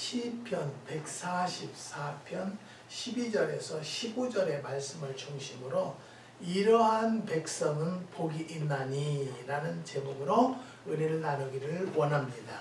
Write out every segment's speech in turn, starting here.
시편 144편 12절에서 15절의 말씀을 중심으로 이러한 백성은 복이 있나니 라는 제목으로 은혜를 나누기를 원합니다.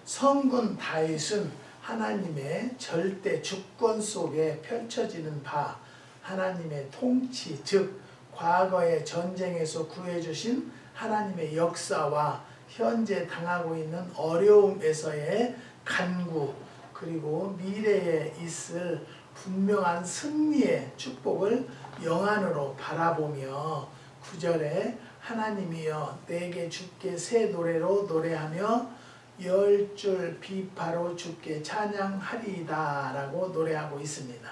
성군 다윗은 하나님의 절대 주권 속에 펼쳐지는 바 하나님의 통치 즉 과거의 전쟁에서 구해주신 하나님의 역사와 현재 당하고 있는 어려움에서의 간구 그리고 미래에 있을 분명한 승리의 축복을 영안으로 바라보며 9절에 하나님이여 내게 주께 새 노래로 노래하며 10줄 비파로 주께 찬양하리이다 라고 노래하고 있습니다.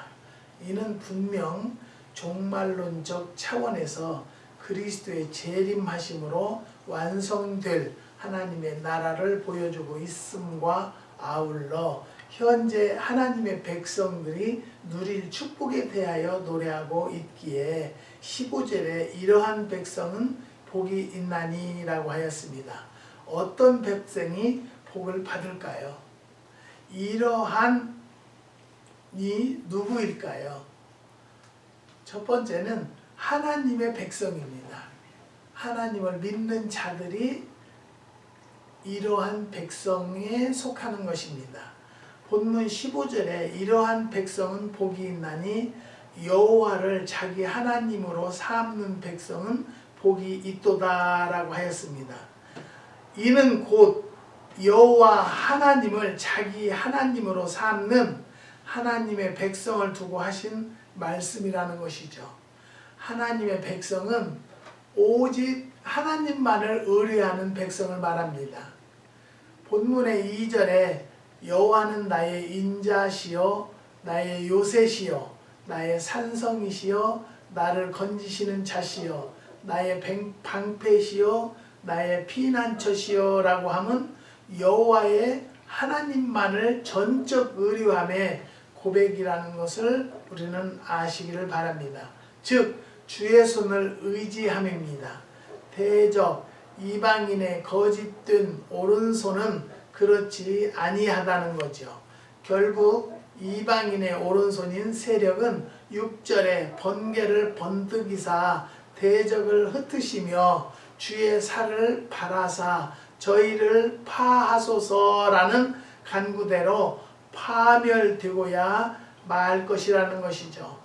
이는 분명 종말론적 차원에서 그리스도의 재림하심으로 완성될 하나님의 나라를 보여주고 있음과 아울러 현재 하나님의 백성들이 누릴 축복에 대하여 노래하고 있기에 15절에 이러한 백성은 복이 있나니 라고 하였습니다. 어떤 백성이 복을 받을까요? 이러한이 누구일까요? 첫 번째는 하나님의 백성입니다. 하나님을 믿는 자들이 이러한 백성에 속하는 것입니다. 본문 15절에 이러한 백성은 복이 있나니 여호와를 자기 하나님으로 삼는 백성은 복이 있도다 라고 하였습니다. 이는 곧 여호와 하나님을 자기 하나님으로 삼는 하나님의 백성을 두고 하신 말씀이라는 것이죠. 하나님의 백성은 오직 하나님만을 의뢰하는 백성을 말합니다. 본문의 2절에 여호와는 나의 인자시요 나의 요새시요 나의 산성이시요 나를 건지시는 자시요 나의 방패시요 나의 피난처시요 라고 하면 여호와의 하나님만을 전적 의뢰함의 고백이라는 것을 우리는 아시기를 바랍니다. 즉 주의 손을 의지함입니다. 대적 이방인의 거짓된 오른손은 그렇지 아니하다는 거죠. 결국 이방인의 오른손인 세력은 6절에 번개를 번뜩이사 대적을 흩으시며 주의 살을 바라사 저희를 파하소서라는 간구대로 파멸되고야 말 것이라는 것이죠.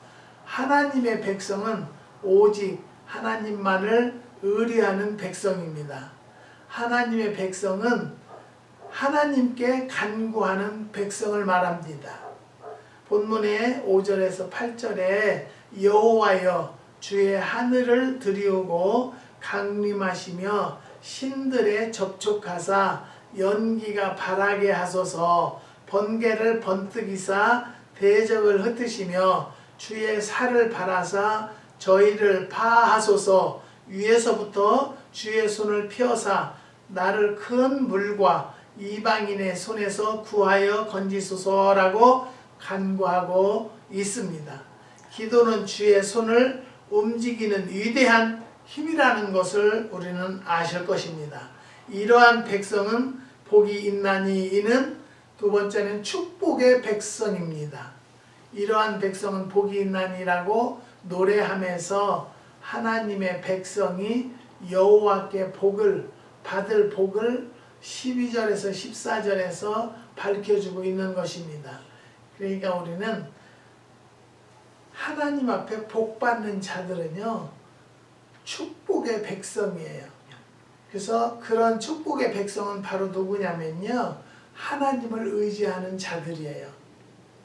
하나님의 백성은 오직 하나님만을 의뢰하는 백성입니다. 하나님의 백성은 하나님께 간구하는 백성을 말합니다. 본문의 5절에서 8절에 여호와여 주의 하늘을 들이우고 강림하시며 신들에 접촉하사 연기가 바라게 하소서 번개를 번뜩이사 대적을 흩으시며 주의 살을 바라사 저희를 파하소서 위에서부터 주의 손을 펴사 나를 큰 물과 이방인의 손에서 구하여 건지소서라고 간구하고 있습니다. 기도는 주의 손을 움직이는 위대한 힘이라는 것을 우리는 아실 것입니다. 이러한 백성은 복이 있나니 이는 두 번째는 축복의 백성입니다. 이러한 백성은 복이 있나니라고 노래하면서 하나님의 백성이 여호와께 복을 받을 복을 12절에서 14절에서 밝혀주고 있는 것입니다. 그러니까 우리는 하나님 앞에 복 받는 자들은요 축복의 백성이에요. 그래서 그런 축복의 백성은 바로 누구냐면요 하나님을 의지하는 자들이에요.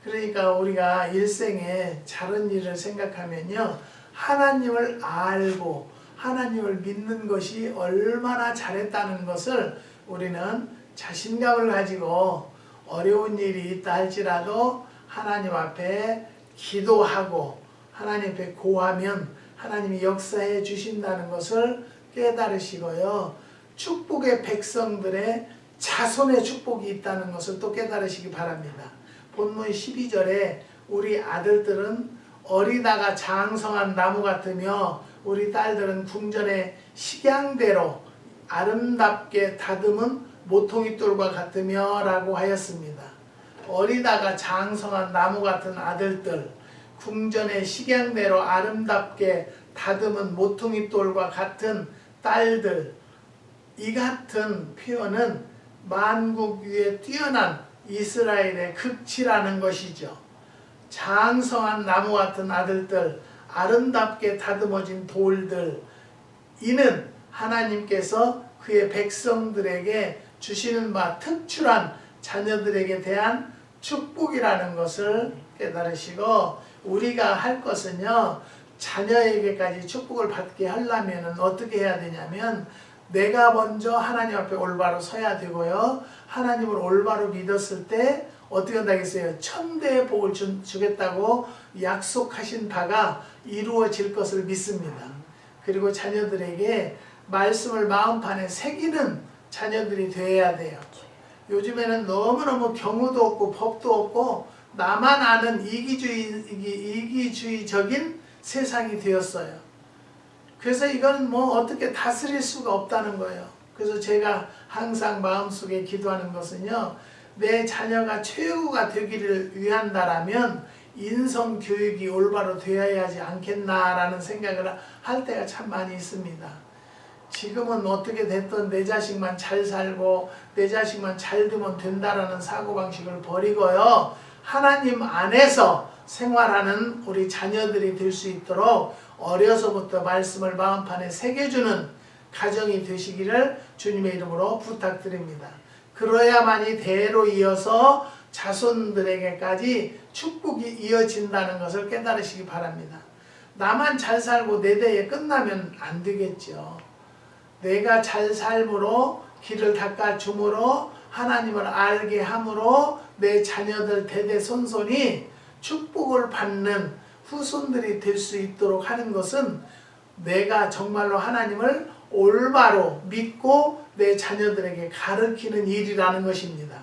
그러니까 우리가 일생에 잘한 일을 생각하면요 하나님을 알고 하나님을 믿는 것이 얼마나 잘했다는 것을 우리는 자신감을 가지고 어려운 일이 있다 할지라도 하나님 앞에 기도하고 하나님 앞에 고하면 하나님이 역사해 주신다는 것을 깨달으시고요. 축복의 백성들의 자손의 축복이 있다는 것을 또 깨달으시기 바랍니다. 본문 12절에 우리 아들들은 어리다가 장성한 나무 같으며 우리 딸들은 궁전의 식양대로 아름답게 다듬은 모퉁이돌과 같으며 라고 하였습니다. 어리다가 장성한 나무 같은 아들들, 궁전의 식양대로 아름답게 다듬은 모퉁이 돌과 같은 딸들, 이 같은 표현은 만국 위에 뛰어난 이스라엘의 극치라는 것이죠. 장성한 나무 같은 아들들, 아름답게 다듬어진 돌들, 이는 하나님께서 그의 백성들에게 주시는 바 특출한 자녀들에게 대한 축복이라는 것을 깨달으시고, 우리가 할 것은요, 자녀에게까지 축복을 받게 하려면 어떻게 해야 되냐면, 내가 먼저 하나님 앞에 올바로 서야 되고요, 하나님을 올바로 믿었을 때 어떻게 한다겠어요? 천대의 복을 주겠다고 약속하신 바가 이루어질 것을 믿습니다. 그리고 자녀들에게 말씀을 마음판에 새기는 자녀들이 되어야 돼요. 요즘에는 너무너무 경우도 없고 법도 없고 나만 아는 이기주의적인 세상이 되었어요. 그래서 이건 뭐 어떻게 다스릴 수가 없다는 거예요. 그래서 제가 항상 마음속에 기도하는 것은요, 내 자녀가 최고가 되기를 위한다라면 인성교육이 올바로 되어야 하지 않겠나라는 생각을 할 때가 참 많이 있습니다. 지금은 어떻게 됐든 내 자식만 잘 살고 내 자식만 잘 두면 된다라는 사고방식을 버리고요, 하나님 안에서 생활하는 우리 자녀들이 될 수 있도록 어려서부터 말씀을 마음판에 새겨주는 가정이 되시기를 주님의 이름으로 부탁드립니다. 그러야만이 대로 이어서 자손들에게까지 축복이 이어진다는 것을 깨달으시기 바랍니다. 나만 잘 살고 내 대에 끝나면 안 되겠죠. 내가 잘 삶으로 길을 닦아줌으로 하나님을 알게 함으로 내 자녀들 대대손손이 축복을 받는 후손들이 될 수 있도록 하는 것은 내가 정말로 하나님을 올바로 믿고 내 자녀들에게 가르치는 일이라는 것입니다.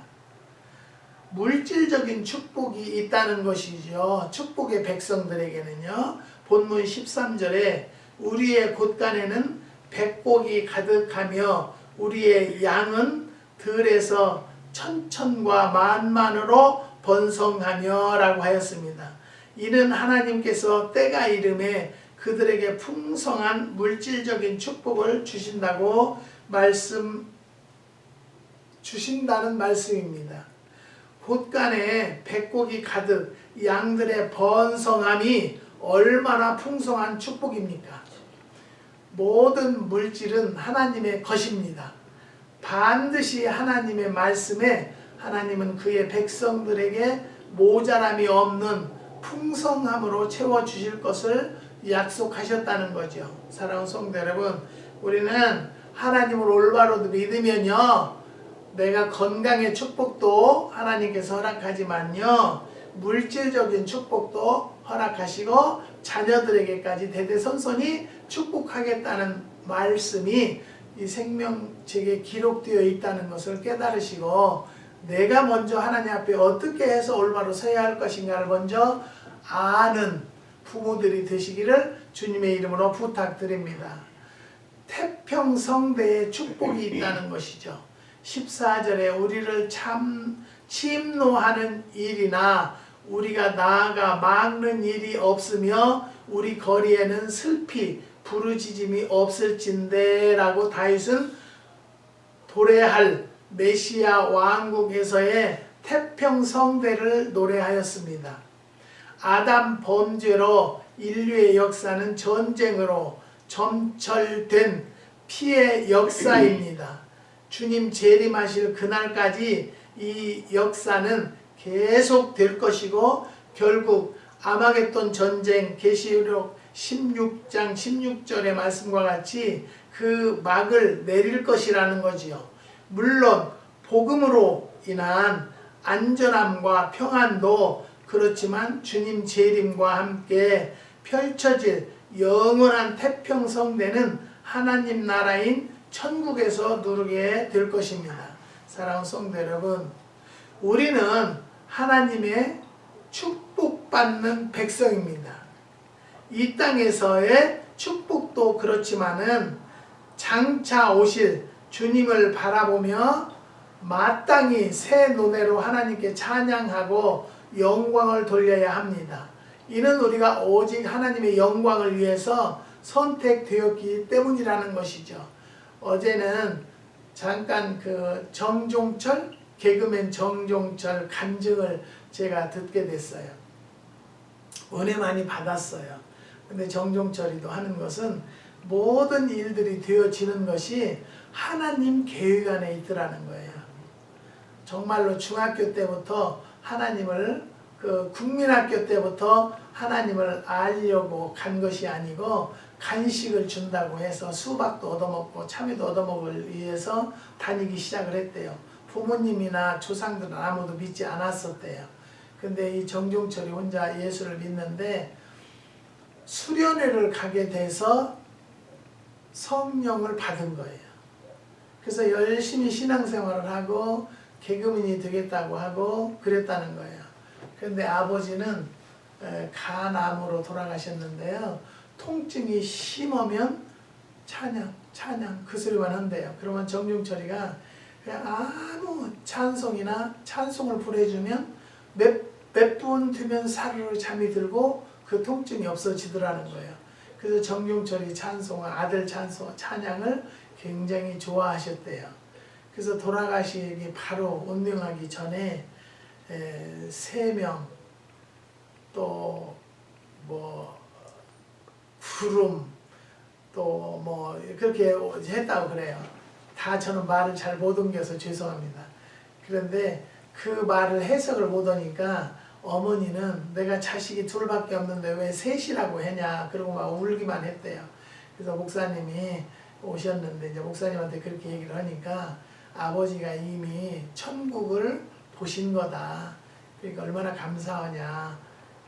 물질적인 축복이 있다는 것이죠. 축복의 백성들에게는요. 본문 13절에 우리의 곳간에는 백복이 가득하며 우리의 양은 들에서 천천과 만만으로 번성하며 라고 하였습니다. 이는 하나님께서 때가 이름에 그들에게 풍성한 물질적인 축복을 주신다는 말씀입니다. 곳간에 백곡이 가득 양들의 번성함이 얼마나 풍성한 축복입니까? 모든 물질은 하나님의 것입니다. 반드시 하나님의 말씀에 하나님은 그의 백성들에게 모자람이 없는 풍성함으로 채워주실 것을 약속하셨다는 거죠. 사랑하는 성도 여러분, 우리는 하나님을 올바로 믿으면요, 내가 건강의 축복도 하나님께서 허락하지만요, 물질적인 축복도 허락하시고 자녀들에게까지 대대손손이 축복하겠다는 말씀이 이 생명책에 기록되어 있다는 것을 깨달으시고, 내가 먼저 하나님 앞에 어떻게 해서 올바로 서야 할 것인가를 먼저 아는 부모들이 되시기를 주님의 이름으로 부탁드립니다. 태평성대에 축복이 있다는 것이죠. 14절에 우리를 참 침노하는 일이나 우리가 나아가 막는 일이 없으며 우리 거리에는 슬피 부르짖음이 없을진데 라고 다윗은 도래할 메시아 왕국에서의 태평성대를 노래하였습니다. 아담 범죄로 인류의 역사는 전쟁으로 점철된 피의 역사입니다. 주님 재림하실 그날까지 이 역사는 계속 될 것이고 결국 아마겟돈 전쟁 계시록 16장 16절의 말씀과 같이 그 막을 내릴 것이라는 거지요. 물론 복음으로 인한 안전함과 평안도 그렇지만 주님 재림과 함께 펼쳐질 영원한 태평성대는 하나님 나라인 천국에서 누리게 될 것입니다. 사랑하는 성도 여러분, 우리는 하나님의 축복받는 백성입니다. 이 땅에서의 축복도 그렇지만은 장차 오실 주님을 바라보며 마땅히 새 노래로 하나님께 찬양하고 영광을 돌려야 합니다. 이는 우리가 오직 하나님의 영광을 위해서 선택되었기 때문이라는 것이죠. 어제는 잠깐 그 정종철, 개그맨 정종철 간증을 제가 듣게 됐어요. 은혜 많이 받았어요. 근데 정종철이도 하는 것은 모든 일들이 되어지는 것이 하나님 계획 안에 있더라는 거예요. 정말로 중학교 때부터 하나님을 국민학교 때부터 하나님을 알려고 간 것이 아니고 간식을 준다고 해서 수박도 얻어먹고 참외도 얻어먹을 위해서 다니기 시작을 했대요. 부모님이나 조상들은 아무도 믿지 않았었대요. 근데 이 정종철이 혼자 예수를 믿는데 수련회를 가게 돼서 성령을 받은 거예요. 그래서 열심히 신앙생활을 하고 개그맨이 되겠다고 하고 그랬다는 거예요. 그런데 아버지는 간암으로 돌아가셨는데요. 통증이 심하면 찬양 그 소리만 한대요. 그러면 정종철이가 그냥 아무 찬송이나 찬송을 불러주면 몇 분 되면 사르르 잠이 들고 그 통증이 없어지더라는 거예요. 그래서 정종철이 아들 찬양을 굉장히 좋아하셨대요. 그래서 돌아가시기 바로 운명하기 전에 3명 또 뭐 구름 또 뭐 그렇게 했다고 그래요. 다 저는 말을 잘 못 옮겨서 죄송합니다. 그런데 그 말을 해석을 못 하니까 어머니는 내가 자식이 둘밖에 없는데 왜 셋이라고 했냐 그러고 막 울기만 했대요. 그래서 목사님이 오셨는데 이제 목사님한테 그렇게 얘기를 하니까 아버지가 이미 천국을 보신 거다. 그러니까 얼마나 감사하냐.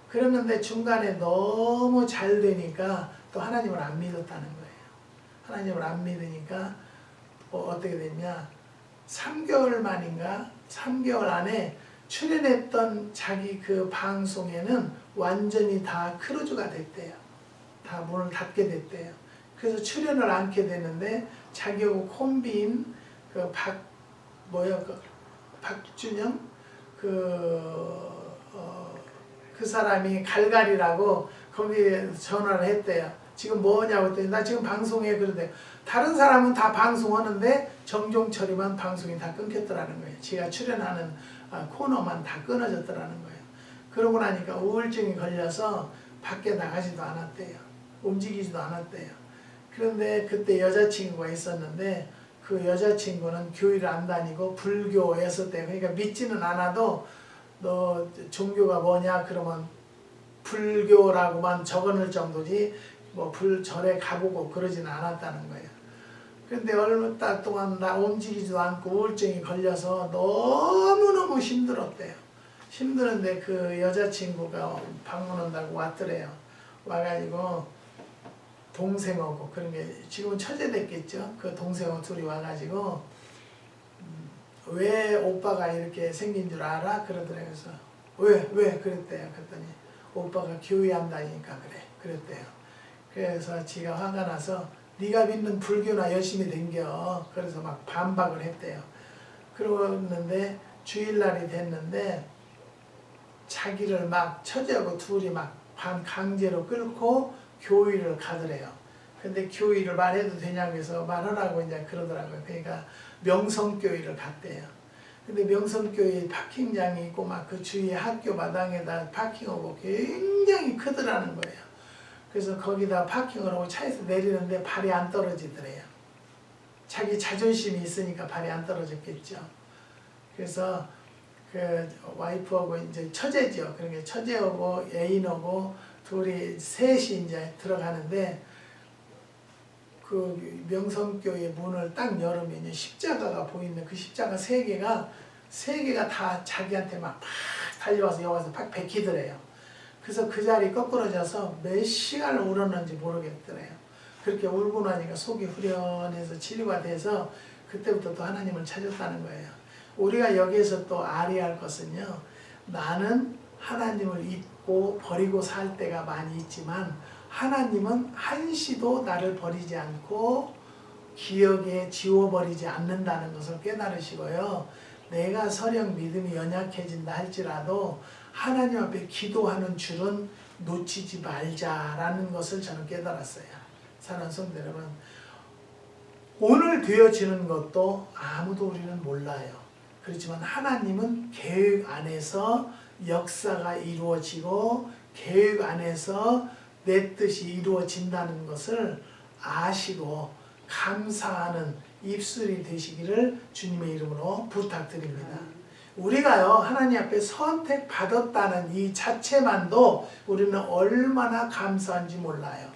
그랬는데 중간에 너무 잘 되니까 또 하나님을 안 믿었다는 거예요. 하나님을 안 믿으니까 어떻게 됐냐. 3개월 만인가 3개월 안에 출연했던 자기 그 방송에는 완전히 다 크루즈가 됐대요. 다 문을 닫게 됐대요. 그래서 출연을 않게 되는데 자기하고 콤비인 그 박준영 그 사람이 갈갈이라고 거기에 전화를 했대요. 지금 뭐냐고 했더니 나 지금 방송해 그러대요. 다른 사람은 다 방송하는데 정종철이만 방송이 다 끊겼더라는 거예요. 제가 출연하는 코너만 다 끊어졌더라는 거예요. 그러고 나니까 우울증이 걸려서 밖에 나가지도 않았대요. 움직이지도 않았대요. 그런데 그때 여자친구가 있었는데 그 여자친구는 교회를 안 다니고 불교였었대요. 그러니까 믿지는 않아도 너 종교가 뭐냐 그러면 불교라고만 적어놓을 정도지 뭐 절에 가보고 그러지는 않았다는 거예요. 그런데 얼마 달 동안 나 움직이지도 않고 우울증이 걸려서 너무너무 힘들었대요. 힘드는데 그 여자친구가 방문한다고 왔더래요. 와가지고 동생하고 그런 게 지금은 처제 됐겠죠. 그 동생하고 둘이 와가지고 왜 오빠가 이렇게 생긴 줄 알아? 그러더래요. 그래서 왜 그랬대요. 그랬더니 오빠가 교회 안 다니니까 그랬대요. 그래서 지가 화가 나서 네가 믿는 불교나 열심히 댕겨. 그래서 막 반박을 했대요. 그러는데 주일날이 됐는데 자기를 막 처제하고 둘이 막 강제로 끌고 교회를 가더래요. 근데 교회를 말해도 되냐고 해서 말하라고 이제 그러더라고요. 그러니까 명성교회를 갔대요. 근데 명성교회 파킹장이 있고 막 그 주위에 학교 마당에다 파킹하고 굉장히 크더라는 거예요. 그래서 거기다 파킹을 하고 차에서 내리는데 발이 안 떨어지더래요. 자기 자존심이 있으니까 발이 안 떨어졌겠죠. 그래서 그 와이프하고 이제 처제죠. 그러니까 처제하고 애인하고 셋이 이제 들어가는데 그 명성교회 문을 딱 열으면 십자가가 보이는 그 십자가 3개가 다 자기한테 막 달려와서 여기서 팍 베끼더래요. 그래서 그 자리 거꾸러져서 몇 시간을 울었는지 모르겠더래요. 그렇게 울고 나니까 속이 후련해서 치료가 돼서 그때부터 또 하나님을 찾았다는 거예요. 우리가 여기에서 또 알아야 할 것은요. 나는 하나님을 잊고 버리고 살 때가 많이 있지만 하나님은 한시도 나를 버리지 않고 기억에 지워버리지 않는다는 것을 깨달으시고요. 내가 설령 믿음이 연약해진다 할지라도 하나님 앞에 기도하는 줄은 놓치지 말자라는 것을 저는 깨달았어요. 사랑하는 성도 여러분, 오늘 되어지는 것도 아무도 우리는 몰라요. 그렇지만 하나님은 계획 안에서 역사가 이루어지고 계획 안에서 내 뜻이 이루어진다는 것을 아시고 감사하는 입술이 되시기를 주님의 이름으로 부탁드립니다. 우리가요, 하나님 앞에 선택받았다는 이 자체만도 우리는 얼마나 감사한지 몰라요.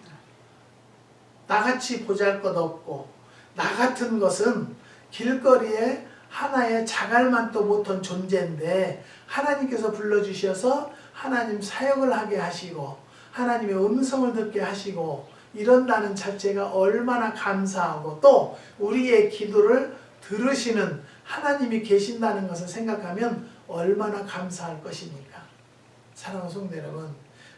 나같이 보잘것없고 나 같은 것은 길거리에 하나의 자갈만도 못한 존재인데 하나님께서 불러주셔서 하나님 사역을 하게 하시고 하나님의 음성을 듣게 하시고 이런다는 자체가 얼마나 감사하고 또 우리의 기도를 들으시는 하나님이 계신다는 것을 생각하면 얼마나 감사할 것입니까? 사랑하는 성도 여러분,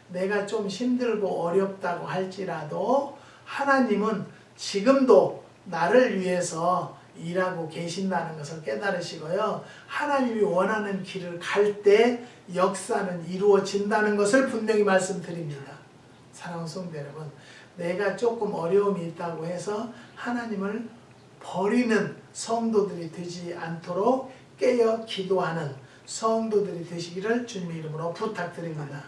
내가 좀 힘들고 어렵다고 할지라도 하나님은 지금도 나를 위해서 일하고 계신다는 것을 깨달으시고요. 하나님이 원하는 길을 갈 때 역사는 이루어진다는 것을 분명히 말씀드립니다. 사랑하는 성도 여러분, 내가 조금 어려움이 있다고 해서 하나님을 버리는 성도들이 되지 않도록 깨어 기도하는 성도들이 되시기를 주님의 이름으로 부탁드립니다.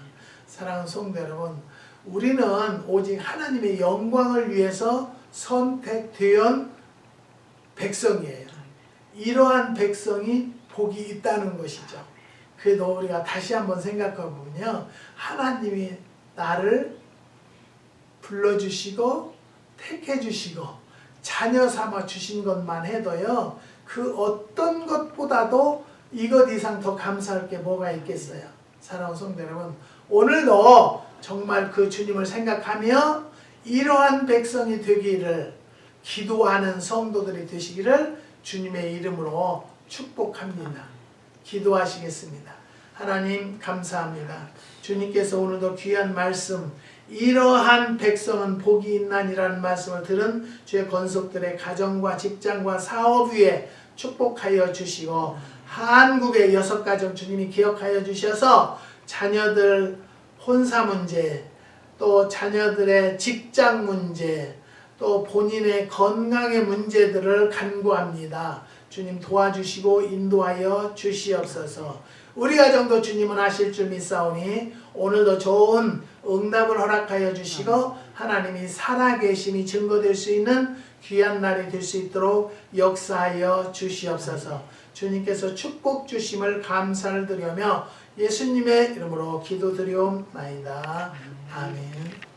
사랑하는 성도 여러분, 우리는 오직 하나님의 영광을 위해서 선택된 백성이에요. 이러한 백성이 복이 있다는 것이죠. 그래도 우리가 다시 한번 생각해 보면요, 하나님이 나를 불러주시고 택해주시고 자녀 삼아 주신 것만 해도요, 그 어떤 것보다도 이것 이상 더 감사할 게 뭐가 있겠어요. 사랑하는 성도 여러분, 오늘도 정말 그 주님을 생각하며 이러한 백성이 되기를 기도하는 성도들이 되시기를 주님의 이름으로 축복합니다. 기도하시겠습니다. 하나님 감사합니다. 주님께서 오늘도 귀한 말씀, 이러한 백성은 복이 있나니라는 말씀을 들은 주의 권속들의 가정과 직장과 사업 위에 축복하여 주시고 한국의 6가정 주님이 기억하여 주셔서 자녀들 혼사 문제, 또 자녀들의 직장 문제, 또 본인의 건강의 문제들을 간구합니다. 주님 도와주시고 인도하여 주시옵소서. 우리 가정도 주님은 하실 줄 믿사오니 오늘도 좋은 응답을 허락하여 주시고 하나님이 살아계심이 증거될 수 있는 귀한 날이 될 수 있도록 역사하여 주시옵소서. 주님께서 축복 주심을 감사를 드리며 예수님의 이름으로 기도드리옵나이다. 아멘.